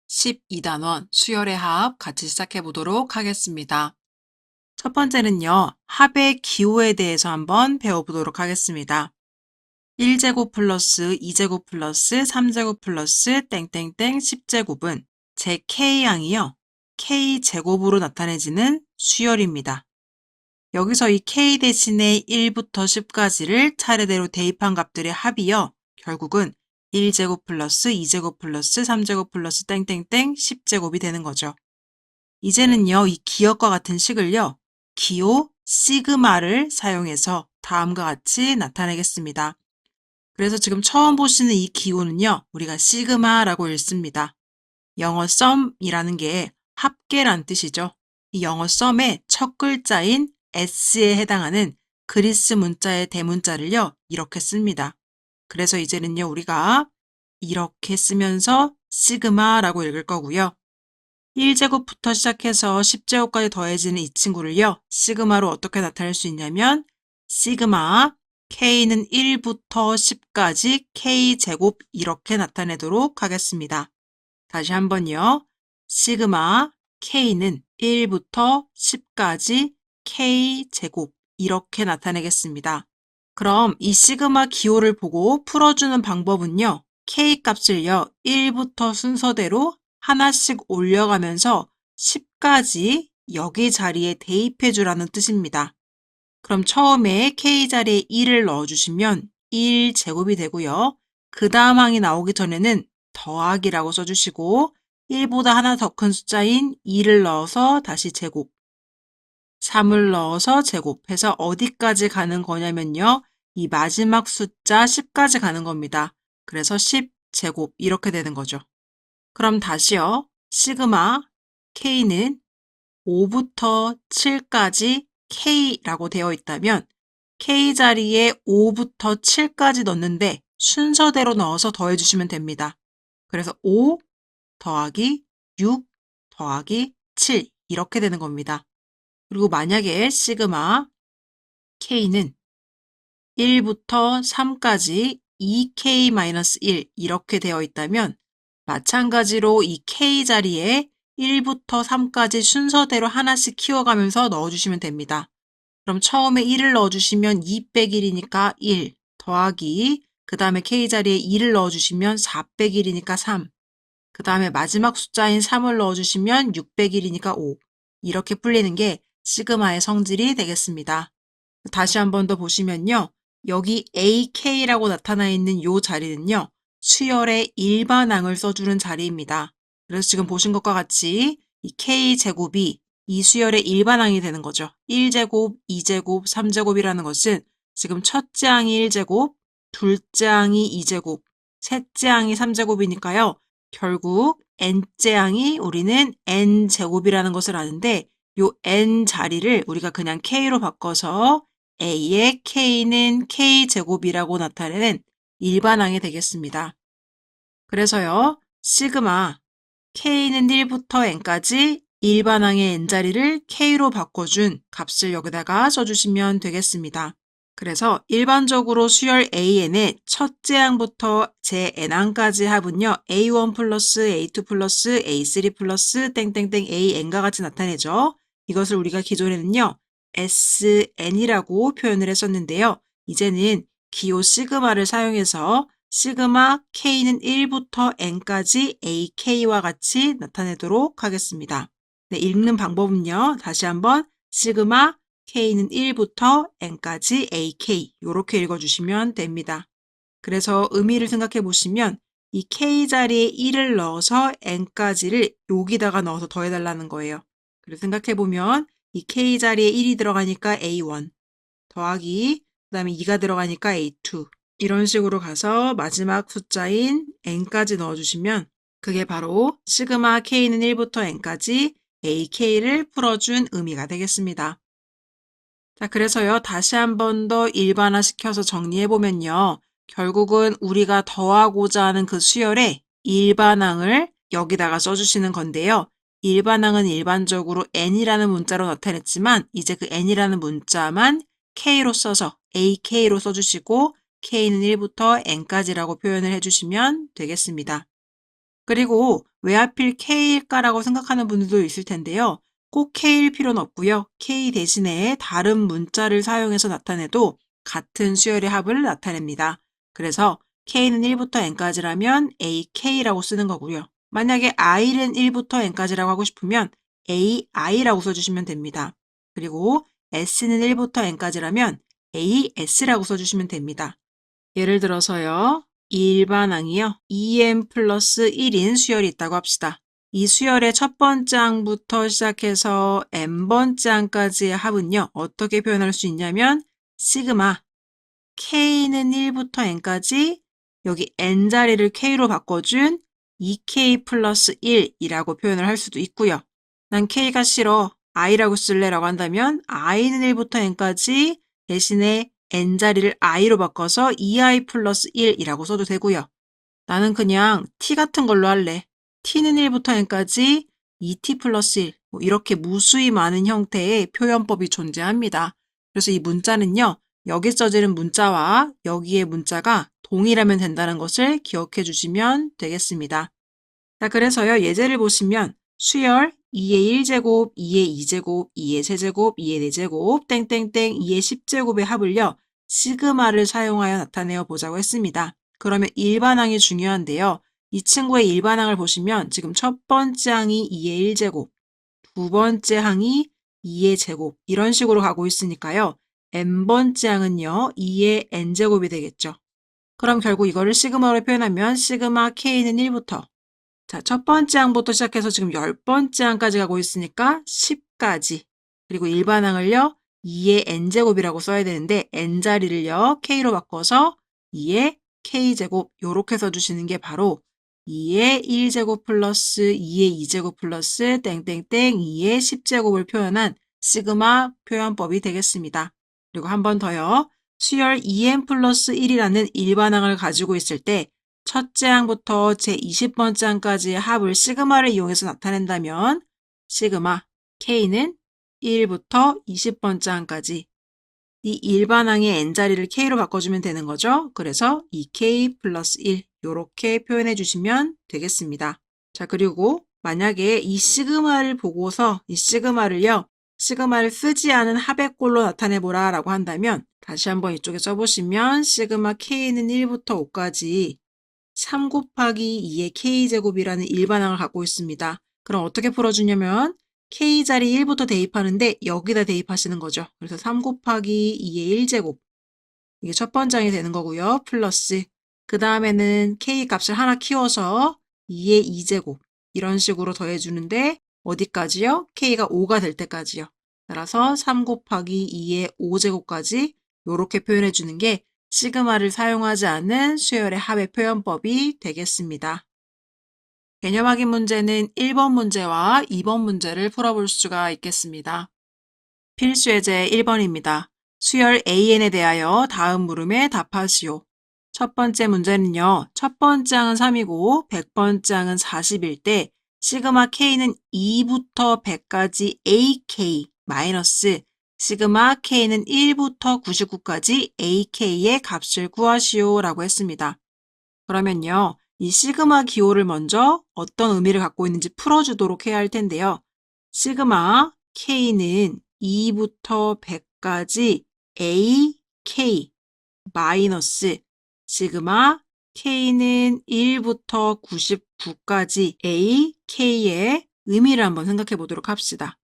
12단원 수열의 합 같이 시작해 보도록 하겠습니다. 첫 번째는요, 합의 기호에 대해서 한번 배워보도록 하겠습니다. 1제곱 플러스 2제곱 플러스 3제곱 플러스 땡땡땡 10제곱은 제 K양이요, K제곱으로 나타내지는 수열입니다. 여기서 이 K 대신에 1부터 10까지를 차례대로 대입한 값들의 합이요, 결국은 1제곱 플러스 2제곱 플러스 3제곱 플러스 땡땡땡 10제곱이 되는 거죠. 이제는요, 이 기억과 같은 식을요, 기호 시그마를 사용해서 다음과 같이 나타내겠습니다. 그래서 지금 처음 보시는 이 기호는요, 우리가 시그마라고 읽습니다. 영어 썸이라는 게 합계란 뜻이죠. 이 영어 썸의 첫 글자인 S에 해당하는 그리스 문자의 대문자를요, 이렇게 씁니다. 그래서 이제는요, 우리가 이렇게 쓰면서 시그마라고 읽을 거고요. 1제곱부터 시작해서 10제곱까지 더해지는 이 친구를요, 시그마로 어떻게 나타낼 수 있냐면 시그마 K는 1부터 10까지 K제곱 이렇게 나타내도록 하겠습니다. 다시 한번요. 시그마 K는 1부터 10까지 K제곱 이렇게 나타내겠습니다. 그럼 이 시그마 기호를 보고 풀어주는 방법은요. K 값을요. 1부터 순서대로 하나씩 올려가면서 10까지 여기 자리에 대입해 주라는 뜻입니다. 그럼 처음에 K 자리에 1을 넣어주시면 1제곱이 되고요. 그 다음 항이 나오기 전에는 더하기라고 써주시고 1보다 하나 더 큰 숫자인 2를 넣어서 다시 제곱, 3을 넣어서 제곱해서 어디까지 가는 거냐면요. 이 마지막 숫자 10까지 가는 겁니다. 그래서 10제곱 이렇게 되는 거죠. 그럼 다시요. 시그마 K는 5부터 7까지 K라고 되어 있다면 K 자리에 5부터 7까지 넣는데 순서대로 넣어서 더해주시면 됩니다. 그래서 5 더하기 6 더하기 7 이렇게 되는 겁니다. 그리고 만약에 시그마 K는 1부터 3까지 2K-1 이렇게 되어 있다면 마찬가지로 이 K 자리에 1부터 3까지 순서대로 하나씩 키워가면서 넣어주시면 됩니다. 그럼 처음에 1을 넣어주시면 2 빼기 1이니까 1 더하기 그 다음에 K 자리에 2를 넣어주시면 4 빼기 1이니까 3 그 다음에 마지막 숫자인 3을 넣어주시면 6 빼기 1이니까 5 이렇게 풀리는 게 시그마의 성질이 되겠습니다. 다시 한 번 더 보시면요. 여기 AK라고 나타나 있는 이 자리는요. 수열의 일반항을 써주는 자리입니다. 그래서 지금 보신 것과 같이 이 K제곱이 이 수열의 일반항이 되는 거죠. 1제곱, 2제곱, 3제곱이라는 것은 지금 첫째 항이 1제곱, 둘째 항이 2제곱, 셋째 항이 3제곱이니까요. 결국 n째 항이 우리는 n제곱이라는 것을 아는데 요 n 자리를 우리가 그냥 k로 바꿔서 a의 k는 k제곱이라고 나타내는 일반항이 되겠습니다. 그래서요. 시그마 k는 1부터 n까지 일반항의 n자리를 k로 바꿔준 값을 여기다가 써주시면 되겠습니다. 그래서 일반적으로 수열 AN의 첫째 항부터 제 n항까지 합은요. A1 플러스 A2 플러스 A3 플러스 땡땡땡 AN과 같이 나타내죠. 이것을 우리가 기존에는요. SN이라고 표현을 했었는데요. 이제는 기호 시그마를 사용해서 시그마 K는 1부터 N까지 AK와 같이 나타내도록 하겠습니다. 네, 읽는 방법은요. 다시 한번 시그마 K는 1부터 N까지 AK 이렇게 읽어주시면 됩니다. 그래서 의미를 생각해 보시면 이 K 자리에 1을 넣어서 N까지를 여기다가 넣어서 더해달라는 거예요. 그래서 생각해 보면 이 K 자리에 1이 들어가니까 A1 더하기 그 다음에 2가 들어가니까 A2 이런 식으로 가서 마지막 숫자인 N까지 넣어주시면 그게 바로 시그마 K는 1부터 N까지 AK를 풀어준 의미가 되겠습니다. 자, 그래서요, 다시 한 번 더 일반화시켜서 정리해보면요. 결국은 우리가 더하고자 하는 그 수열에 일반항을 여기다가 써주시는 건데요. 일반항은 일반적으로 n이라는 문자로 나타냈지만 이제 그 n이라는 문자만 k로 써서 ak로 써주시고 k는 1부터 n까지라고 표현을 해주시면 되겠습니다. 그리고 왜 하필 K일까라고 생각하는 분들도 있을 텐데요. 꼭 K일 필요는 없고요. K 대신에 다른 문자를 사용해서 나타내도 같은 수열의 합을 나타냅니다. 그래서 K는 1부터 N까지라면 AK라고 쓰는 거고요. 만약에 I는 1부터 N까지라고 하고 싶으면 AI라고 써주시면 됩니다. 그리고 S는 1부터 N까지라면 AS라고 써주시면 됩니다. 예를 들어서요. 이 일반항이요. 2n 플러스 1인 수열이 있다고 합시다. 이 수열의 첫 번째 항부터 시작해서 n번째 항까지의 합은요. 어떻게 표현할 수 있냐면 시그마 k는 1부터 n까지 여기 n자리를 k로 바꿔준 2k 플러스 1이라고 표현을 할 수도 있고요. 난 k가 싫어. i라고 쓸래라고 한다면 i는 1부터 n까지 대신에 n자리를 i로 바꿔서 2i 플러스 1이라고 써도 되고요. 나는 그냥 t 같은 걸로 할래. t는 1부터 n까지 2t 플러스 1 이렇게 무수히 많은 형태의 표현법이 존재합니다. 그래서 이 문자는요. 여기 써지는 문자와 여기의 문자가 동일하면 된다는 것을 기억해 주시면 되겠습니다. 자, 그래서요. 예제를 보시면 수열 2의 1제곱, 2의 2제곱, 2의 세제곱, 2의 4제곱, 땡땡땡 2의 10제곱의 합을요. 시그마를 사용하여 나타내어 보자고 했습니다. 그러면 일반항이 중요한데요. 이 친구의 일반항을 보시면 지금 첫 번째 항이 2의 1제곱, 두 번째 항이 2의 제곱 이런 식으로 가고 있으니까요. n번째 항은요. 2의 n제곱이 되겠죠. 그럼 결국 이거를 시그마로 표현하면 시그마 k는 1부터 자, 첫 번째 항부터 시작해서 지금 10번째 항까지 가고 있으니까 10까지. 그리고 일반항을요, 2의 n제곱이라고 써야 되는데, n자리를요, k로 바꿔서 2의 k제곱, 요렇게 써주시는 게 바로 2의 1제곱 플러스 2의 2제곱 플러스 땡땡땡 2의 10제곱을 표현한 시그마 표현법이 되겠습니다. 그리고 한 번 더요. 수열 2n 플러스 1이라는 일반항을 가지고 있을 때 첫째 항부터 제20번째 항까지의 합을 시그마를 이용해서 나타낸다면 시그마 K는 1부터 20번째 항까지 이 일반항의 n자리를 K로 바꿔주면 되는 거죠. 그래서 2K 플러스 1 이렇게 표현해 주시면 되겠습니다. 자, 그리고 만약에 이 시그마를 보고서 이 시그마를 쓰지 않은 합의 꼴로 나타내보라 라고 한다면 다시 한번 이쪽에 써보시면 시그마 K는 1부터 5까지 3 곱하기 2의 k제곱이라는 일반항을 갖고 있습니다. 그럼 어떻게 풀어주냐면 k자리 1부터 대입하는데 여기다 대입하시는 거죠. 그래서 3 곱하기 2의 1제곱 이게 첫 번째 항이 되는 거고요. 플러스 그 다음에는 k 값을 하나 키워서 2의 2제곱 이런 식으로 더해주는데 어디까지요? k가 5가 될 때까지요. 따라서 3 곱하기 2의 5제곱까지 이렇게 표현해 주는 게 시그마를 사용하지 않은 수열의 합의 표현법이 되겠습니다. 개념 확인 문제는 1번 문제와 2번 문제를 풀어볼 수가 있겠습니다. 필수 예제 1번입니다. 수열 AN에 대하여 다음 물음에 답하시오. 첫 번째 문제는요. 첫 번째 항은 3이고 100번째 항은 40일 때 시그마 K는 2부터 100까지 AK 마이너스 시그마 K는 1부터 99까지 AK의 값을 구하시오 라고 했습니다. 그러면요. 이 시그마 기호를 먼저 어떤 의미를 갖고 있는지 풀어주도록 해야 할 텐데요. 시그마 K는 2부터 100까지 AK 마이너스 시그마 K는 1부터 99까지 AK의 의미를 한번 생각해 보도록 합시다.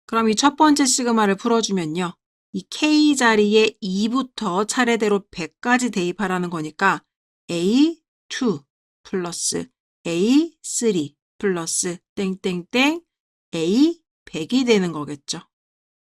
그럼 이 첫 번째 시그마를 풀어주면요. 이 K 자리에 2부터 차례대로 100까지 대입하라는 거니까 A2 플러스 A3 플러스 땡땡땡 A100이 되는 거겠죠.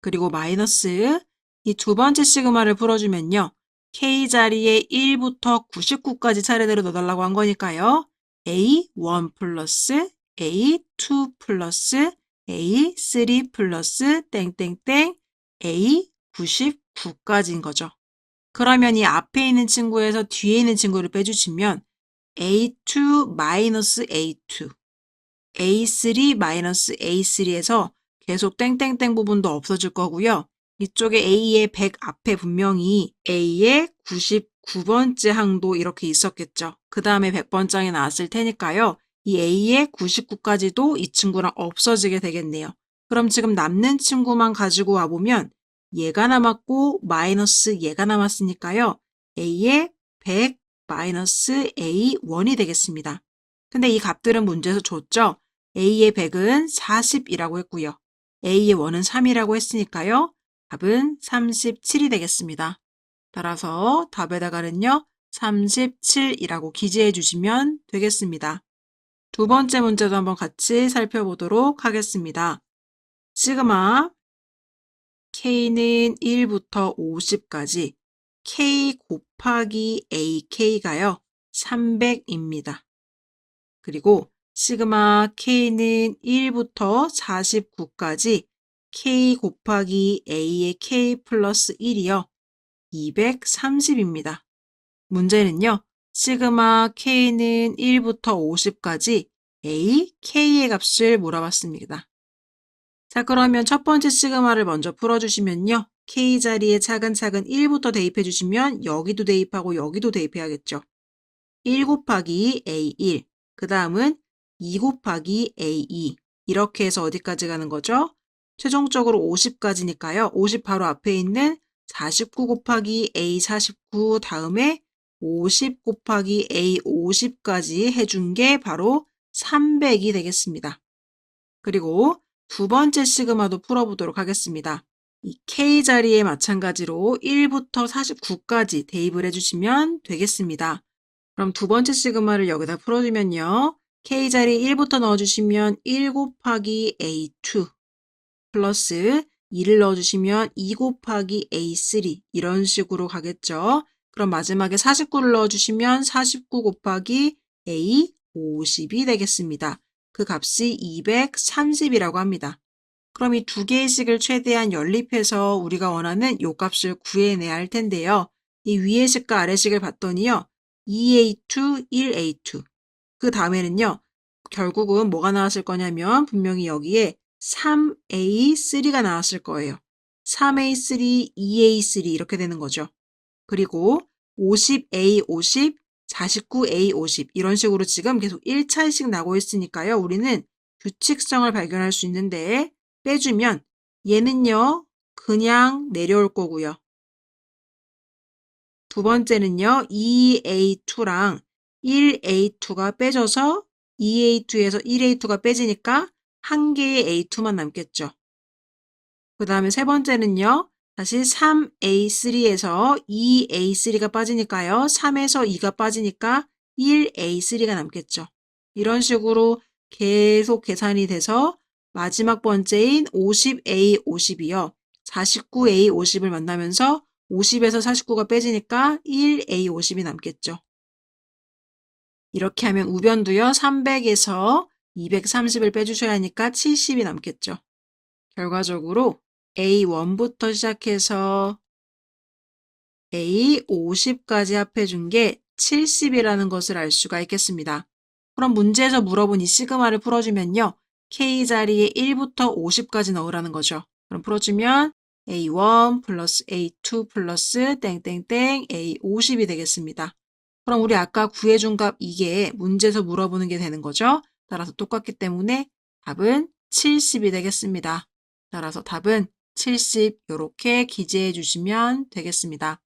그리고 마이너스 이 두 번째 시그마를 풀어주면요. K 자리에 1부터 99까지 차례대로 넣어달라고 한 거니까요. A1 플러스 A2 플러스 A3 플러스 땡땡땡 A99까지인 거죠. 그러면 이 앞에 있는 친구에서 뒤에 있는 친구를 빼주시면 A2 마이너스 A2 A3 마이너스 A3에서 계속 땡땡땡 부분도 없어질 거고요. 이쪽에 A의 100 앞에 분명히 A의 99번째 항도 이렇게 있었겠죠. 그 다음에 100번째 항이 나왔을 테니까요. 이 A의 99까지도 이 친구랑 없어지게 되겠네요. 그럼 지금 남는 친구만 가지고 와보면 얘가 남았고 마이너스 얘가 남았으니까요. A의 100 마이너스 A1이 되겠습니다. 근데 이 값들은 문제에서 줬죠? A의 100은 40이라고 했고요. A의 1은 3이라고 했으니까요. 답은 37이 되겠습니다. 따라서 답에다가는요. 37이라고 기재해 주시면 되겠습니다. 두 번째 문제도 한번 같이 살펴보도록 하겠습니다. 시그마 K는 1부터 50까지 K 곱하기 AK가요. 300입니다. 그리고 시그마 K는 1부터 49까지 K 곱하기 A의 K 플러스 1이요. 230입니다. 문제는요. 시그마 K는 1부터 50까지 A, K의 값을 물어봤습니다. 자, 그러면 첫 번째 시그마를 먼저 풀어주시면요. K 자리에 차근차근 1부터 대입해 주시면 여기도 대입하고 여기도 대입해야겠죠. 1 곱하기 A1, 그 다음은 2 곱하기 A2 이렇게 해서 어디까지 가는 거죠? 최종적으로 50까지니까요. 50 바로 앞에 있는 49 곱하기 A49 다음에 50 곱하기 A50까지 해준 게 바로 300이 되겠습니다. 그리고 두 번째 시그마도 풀어보도록 하겠습니다. 이 K 자리에 마찬가지로 1부터 49까지 대입을 해주시면 되겠습니다. 그럼 두 번째 시그마를 여기다 풀어주면요. K 자리 1부터 넣어주시면 1 곱하기 A2 플러스 2를 넣어주시면 2 곱하기 A3 이런 식으로 가겠죠. 그럼 마지막에 49를 넣어주시면 49 곱하기 A50이 되겠습니다. 그 값이 230이라고 합니다. 그럼 이 두 개의 식을 최대한 연립해서 우리가 원하는 요 값을 구해내야 할 텐데요. 이 위의 식과 아래 식을 봤더니요. 2A2, 1A2. 그 다음에는요. 결국은 뭐가 나왔을 거냐면 분명히 여기에 3A3가 나왔을 거예요. 3A3, 2A3 이렇게 되는 거죠. 그리고 50A50, 49A50 이런 식으로 지금 계속 1차씩 나고 있으니까요. 우리는 규칙성을 발견할 수 있는데 빼주면 얘는요. 그냥 내려올 거고요. 두 번째는요. 2A2랑 1A2가 빼져서 2A2에서 1A2가 빼지니까 한 개의 A2만 남겠죠. 그 다음에 세 번째는요. 다시 3A3에서 2A3가 빠지니까요. 3에서 2가 빠지니까 1A3가 남겠죠. 이런 식으로 계속 계산이 돼서 마지막 번째인 50A50이요. 49A50을 만나면서 50에서 49가 빼지니까 1A50이 남겠죠. 이렇게 하면 우변도요. 300에서 230을 빼주셔야 하니까 70이 남겠죠. 결과적으로 A1부터 시작해서 A50까지 합해준 게 70이라는 것을 알 수가 있겠습니다. 그럼 문제에서 물어본 이 시그마를 풀어주면요. K 자리에 1부터 50까지 넣으라는 거죠. 그럼 풀어주면 A1 플러스 A2 플러스 땡땡땡 A50이 되겠습니다. 그럼 우리 아까 구해준 값 이게 문제에서 물어보는 게 되는 거죠. 따라서 똑같기 때문에 답은 70이 되겠습니다. 따라서 답은 70 이렇게 기재해 주시면 되겠습니다.